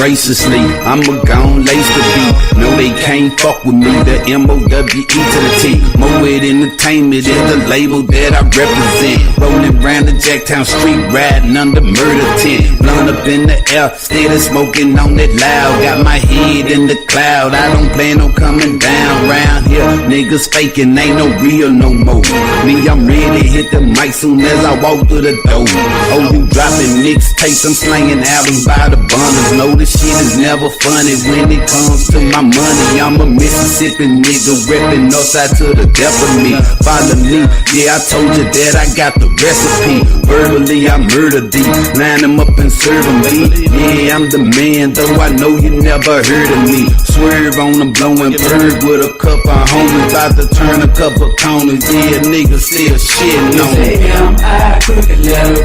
graciously. I'ma gone lace the beat. No, they can't fuck with me. The MoWet to the T. MoWet Entertainment is the label that I represent. Rolling round the Jacktown street, riding under murder tent. Blunt up in the air, steady smoking on it loud. Got my head in the cloud. I don't plan on coming down round here. Niggas faking, ain't no real no more. Me, I'm ready, hit the mic soon as I walk through the door. Oh, you dropping mixtapes, I'm slanging albums by the bundles. No, this shit is never funny when it comes to my money. I'm a Mississippi nigga, reppin' northside to the death of me. Follow me, yeah, I told you that I got the recipe. Verbally, I murder deep, line them up and serve them beat. Yeah, I'm the man, though I know you never heard of me. Swerve on the blowing bird with a couple homies, about to turn a couple corners. Yeah, niggas still shitting on me. M.I. Cruked Letter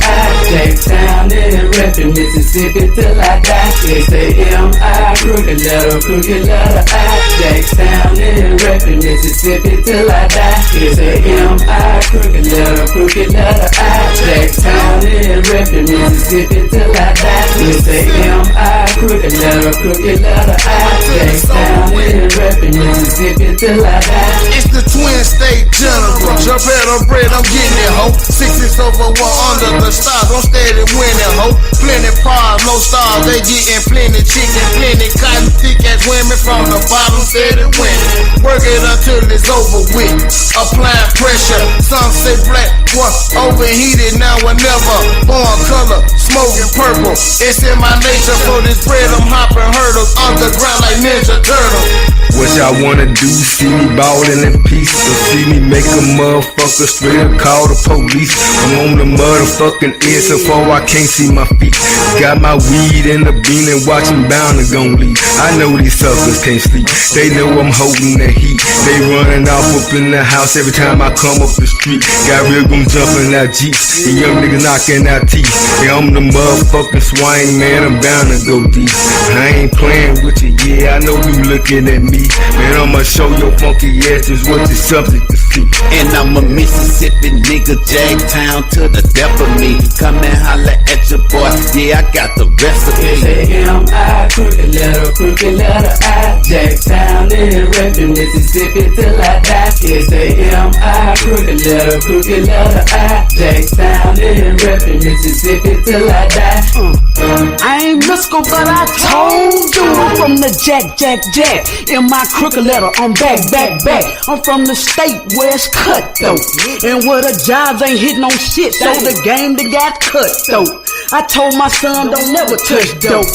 I, Jacktown and reppin' Mississippi till I die. It's a M.I. Cruked Letter I, Jacktown and reppin' Mississippi till I die. It's a M.I. Cruked Letter I, Jacktown and reppin' Mississippi till I die. It's a M.I. Cruked Letter I, Jacktown and reppin' Mississippi till I die. It's the Twin State General, jump at a bread, I'm getting it, ho. 6 over 1 under the stars, I'm steady winning, ho. Plenty pars, no stars, they getting plenty chicken, plenty cotton, thick ass women from the bottom, steady winning. Work it until it's over with, applying pressure. Some say black, what overheated now or never. Born color, smoking purple, it's in my nature. For this bread, I'm hopping hurdles underground like Ninja Turtle. What y'all wanna do? See me ballin' in peace, or see me make a motherfucker straight up call the police? I'm on the motherfucking edge so far I can't see my feet. Got my weed in the bean and watching bound to gon' leave. I know these suckers can't sleep, they know I'm holding the heat. They running off up in the house every time I come up the street. Got real goons jumping out Jeeps and young niggas knocking out teeth. Yeah, I'm the motherfucking swing man, I'm bound to go deep. I ain't playing with you, yeah, I know you looking at me. Man, I'ma show your funky asses what the subject to see. And I'm a Mississippi nigga, Jacktown to the death of me. Come and holla at your boy, yeah, I got the recipe. It's a M.I. Cruked Letter I, Jacktown and reppin' Mississippi till I die. It's a M.I. Cruked Letter I, Jacktown and reppin' Mississippi till I die. I ain't Misco, but I told you I'm from the Jack. In my crooked letter, I'm back. I'm from the state where it's cutthroat, and where the jobs ain't hitting on shit, so the game they got cutthroat. I told my son don't never touch dope.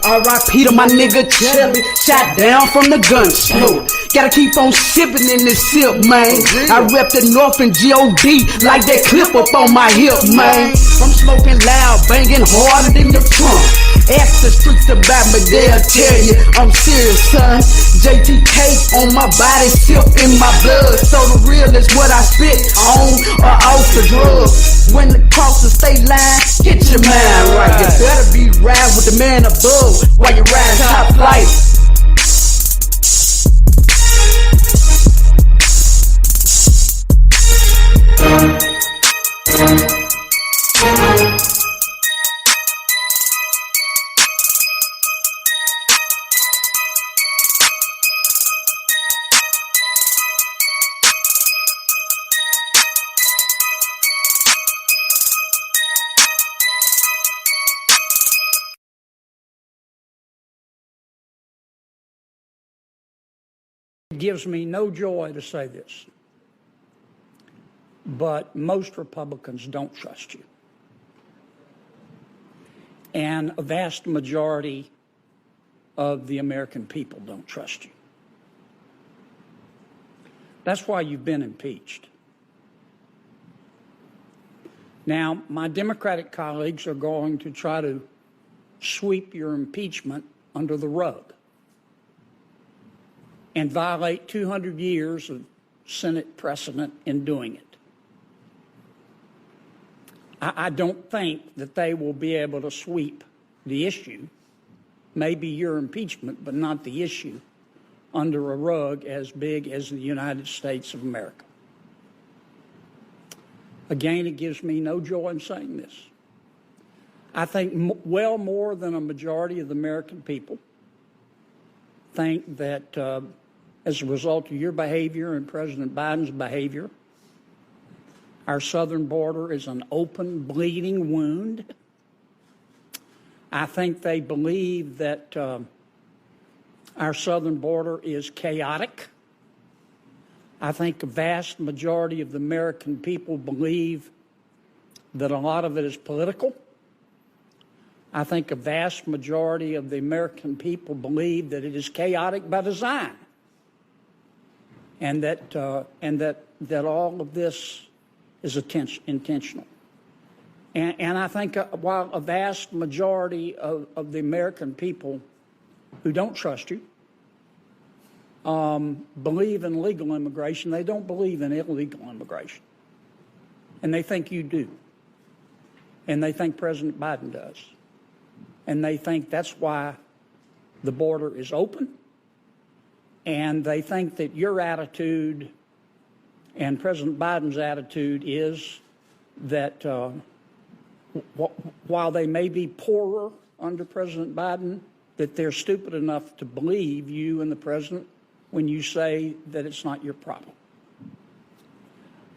R.I.P. to my nigga Chubby, shot down from the gun smoke. Gotta keep on sipping in this sip, man. I rep the North and G.O.D. like that clip up on my hip, man. I'm smoking loud, banging harder than the trunk. Ask the streets about me, they'll tell you I'm serious, son. JTK on my body, sip in my blood. So the real is what I spit on or off the drugs. When it cross the state line, get your mind right. You better be riding with the man above while you ride top flight. It gives me no joy to say this, but most Republicans don't trust you. And a vast majority of the American people don't trust you. That's why you've been impeached. Now, my Democratic colleagues are going to try to sweep your impeachment under the rug and violate 200 years of Senate precedent in doing it. I don't think that they will be able to sweep the issue, maybe your impeachment, but not the issue, under a rug as big as the United States of America. Again, it gives me no joy in saying this. I think well more than a majority of the American people think that as a result of your behavior and President Biden's behavior, our southern border is an open, bleeding wound. I think they believe that our southern border is chaotic. I think a vast majority of the American people believe that a lot of it is political. I think a vast majority of the American people believe that it is chaotic by design, and that all of this is intentional. And I think while a vast majority of the American people who don't trust you believe in legal immigration, they don't believe in illegal immigration. And they think you do. And they think President Biden does. And they think that's why the border is open. And they think that your attitude and President Biden's attitude is that while they may be poorer under President Biden, that they're stupid enough to believe you and the president when you say that it's not your problem.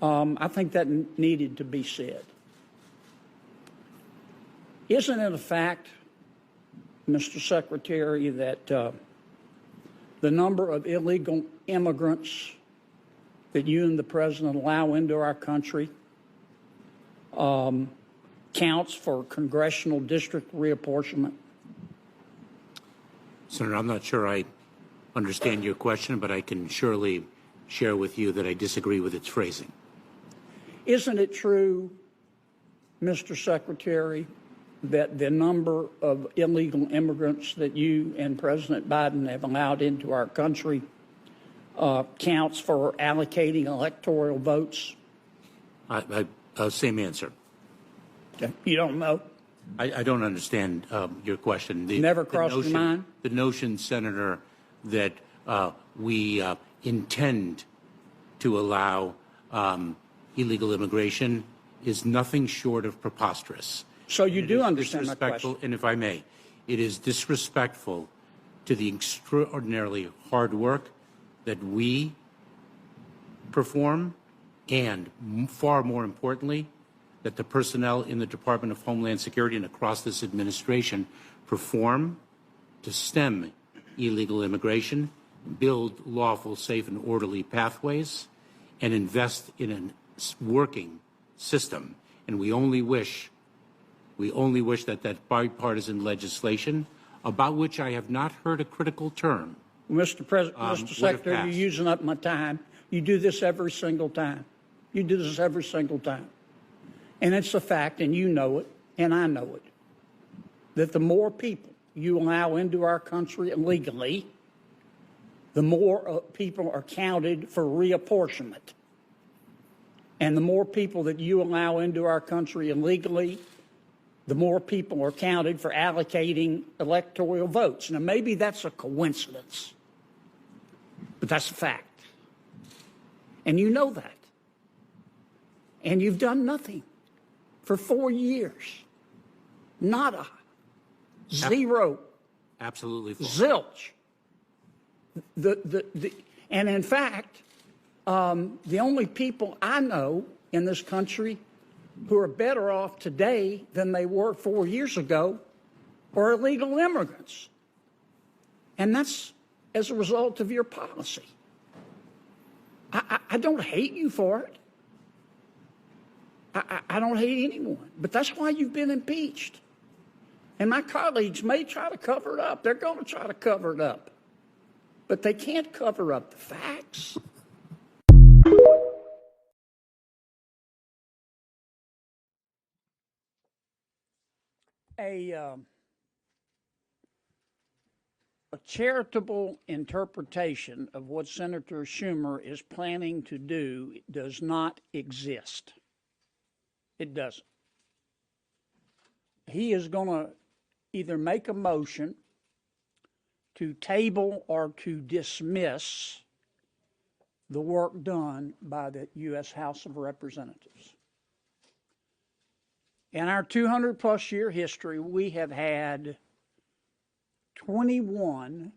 I think that needed to be said. Isn't it a fact, Mr. Secretary, that the number of illegal immigrants that you and the president allow into our country counts for congressional district reapportionment? Senator, I'm not sure I understand your question, but I can surely share with you that I disagree with its phrasing. Isn't it true, Mr. Secretary, that the number of illegal immigrants that you and President Biden have allowed into our country counts for allocating electoral votes? Same answer. Okay. You don't know? I don't understand your question. Never crossed your mind? The notion, Senator, that we intend to allow illegal immigration is nothing short of preposterous. So you do understand my question? And if I may, it is disrespectful to the extraordinarily hard work that we perform, and far more importantly, that the personnel in the Department of Homeland Security and across this administration perform to stem illegal immigration, build lawful, safe, and orderly pathways, and invest in a working system. And we only wish that bipartisan legislation, about which I have not heard a critical term, Mr. Secretary, you're using up my time. You do this every single time. You do this every single time. And it's a fact, and you know it, and I know it, that the more people you allow into our country illegally, the more people are counted for reapportionment. And the more people that you allow into our country illegally, the more people are counted for allocating electoral votes. Now, maybe that's a coincidence, but that's a fact. And you know that. And you've done nothing for 4 years. Nada. Zero. Absolutely false. Zilch. And in fact, the only people I know in this country who are better off today than they were 4 years ago are illegal immigrants. And that's as a result of your policy. I don't hate you for it. I don't hate anyone. But that's why you've been impeached. And my colleagues may try to cover it up. They're going to try to cover it up. But they can't cover up the facts. A charitable interpretation of what Senator Schumer is planning to do does not exist. It doesn't. He is going to either make a motion to table or to dismiss the work done by the U.S. House of Representatives. In our 200 plus year history, we have had 21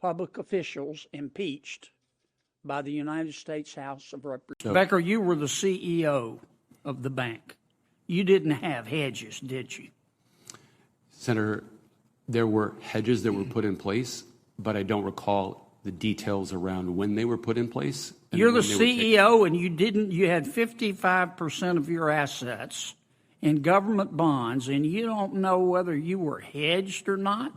public officials impeached by the United States House of Representatives. Becker, you were the CEO of the bank. You didn't have hedges, did you? Senator, there were hedges that were put in place, but I don't recall the details around when they were put in place. You're the CEO, and you had 55% of your assets in government bonds, and you don't know whether you were hedged or not?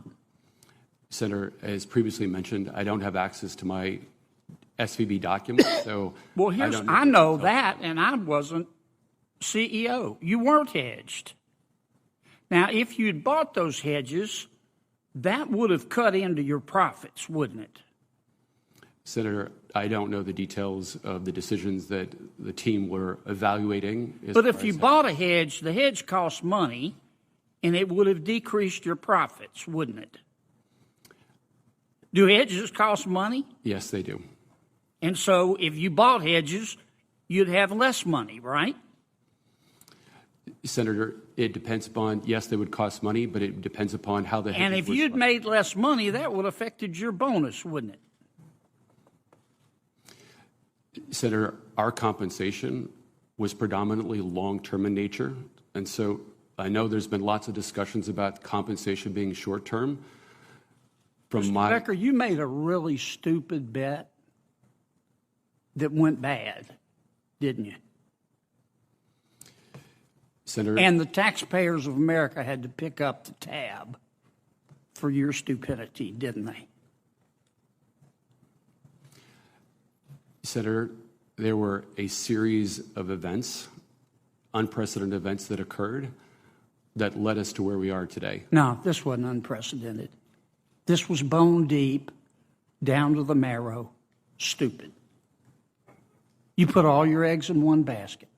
Senator, as previously mentioned, I don't have access to my SVB documents, so well, I know that, and I wasn't CEO. You weren't hedged. Now, if you'd bought those hedges, that would have cut into your profits, wouldn't it? Senator, I don't know the details of the decisions that the team were evaluating. But if you bought a hedge, the hedge cost money, and it would have decreased your profits, wouldn't it? Do hedges cost money? Yes, they do. And so if you bought hedges, you'd have less money, right? Senator, it depends upon, yes, they would cost money, but it depends upon how the hedges And if you'd made less money, that would have affected your bonus, wouldn't it? Senator, our compensation was predominantly long-term in nature, and so I know there's been lots of discussions about compensation being short-term. Mr. Becker, you made a really stupid bet that went bad, didn't you? Senator, and the taxpayers of America had to pick up the tab for your stupidity, didn't they? Senator, there were a series of events, unprecedented events that occurred that led us to where we are today. No, this wasn't unprecedented. This was bone deep, down to the marrow, stupid. You put all your eggs in one basket.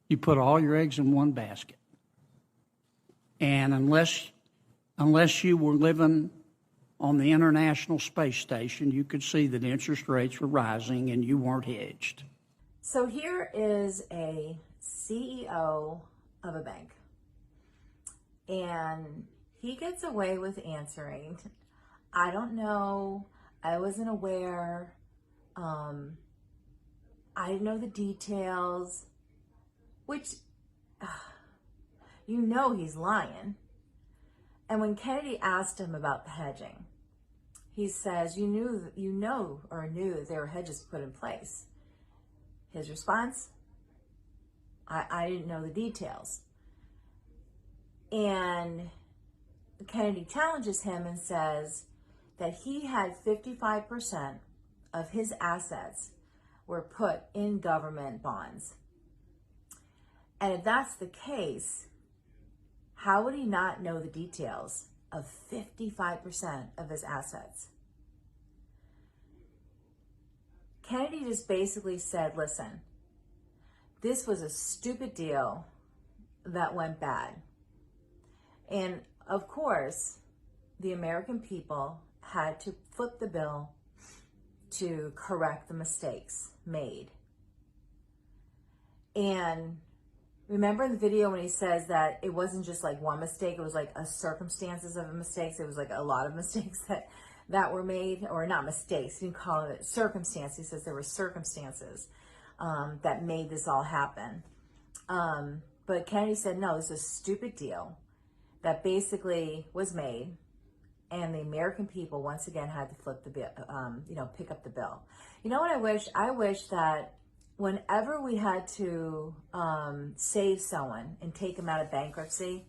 You put all your eggs in one basket. And unless you were living on the International Space Station, you could see that interest rates were rising and you weren't hedged. So here is a CEO of a bank. And he gets away with answering, I don't know, I wasn't aware, I didn't know the details, which, you know he's lying. And when Kennedy asked him about the hedging, he says, you knew that there were hedges put in place. His response, I didn't know the details. And Kennedy challenges him and says that he had 55% of his assets were put in government bonds. And if that's the case, how would he not know the details of 55% of his assets? Kennedy just basically said, listen, this was a stupid deal that went bad. And of course, the American people had to flip the bill to correct the mistakes made. And remember in the video when he says that it wasn't just like one mistake, it was like a circumstances of mistakes. It was like a lot of mistakes that were made, or not mistakes, he didn't call it circumstance. He says there were circumstances that made this all happen. But Kennedy said, no, this is a stupid deal that basically was made, and the American people once again had to flip the bill, pick up the bill. You know what I wish? I wish that whenever we had to save someone and take them out of bankruptcy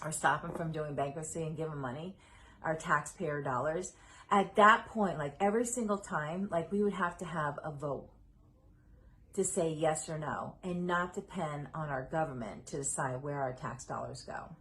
or stop them from doing bankruptcy and give them money, our taxpayer dollars, at that point, like every single time, like we would have to have a vote to say yes or no and not depend on our government to decide where our tax dollars go.